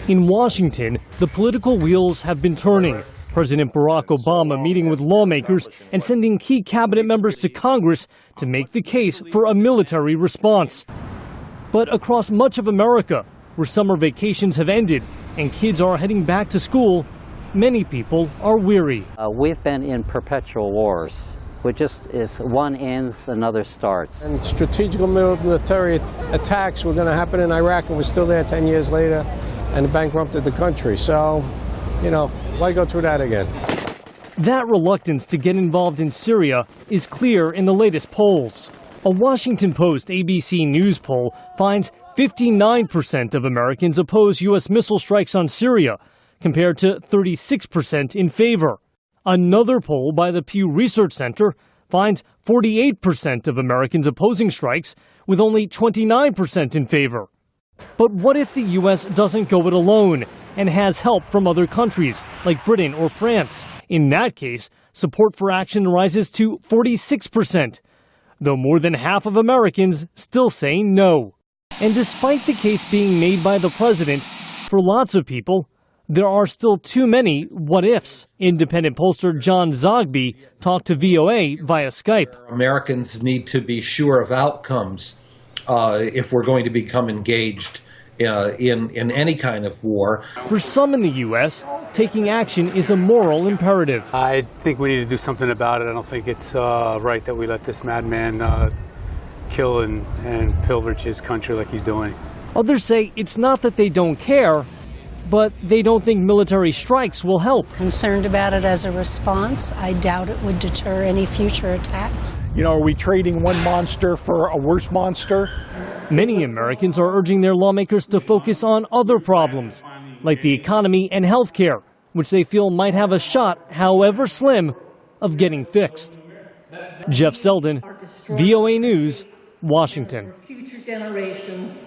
In Washington, the political wheels have been turning. President Barack Obama meeting with lawmakers and sending key cabinet members to Congress to make the case for a military response. But across much of America, where summer vacations have ended and kids are heading back to school, many people are weary. We've been in perpetual wars. Which just is one ends, another starts. And strategical military attacks were going to happen in Iraq, and we're still there 10 years later, and it bankrupted the country. So, you know, why go through that again? That reluctance to get involved in Syria is clear in the latest polls. A Washington Post ABC News poll finds 59% of Americans oppose U.S. missile strikes on Syria, compared to 36% in favor. Another poll by the Pew Research Center finds 48% of Americans opposing strikes, with only 29% in favor. But what if the U.S. doesn't go it alone and has help from other countries, like Britain or France? In that case, support for action rises to 46%, though more than half of Americans still say no. And despite the case being made by the president, for lots of people, there are still too many what-ifs. Independent pollster John Zogby talked to VOA via Skype. Americans need to be sure of outcomes if we're going to become engaged in any kind of war. For some in the U.S., taking action is a moral imperative. I think we need to do something about it. I don't think it's right that we let this madman kill and pillage his country like he's doing. Others say it's not that they don't care, but they don't think military strikes will help. Concerned about it as a response. I doubt it would deter any future attacks. You know, are we trading one monster for a worse monster? Many Americans are urging their lawmakers to focus on other problems, like the economy and health care, which they feel might have a shot, however slim, of getting fixed. Jeff Seldin, VOA News, Washington. Future generations.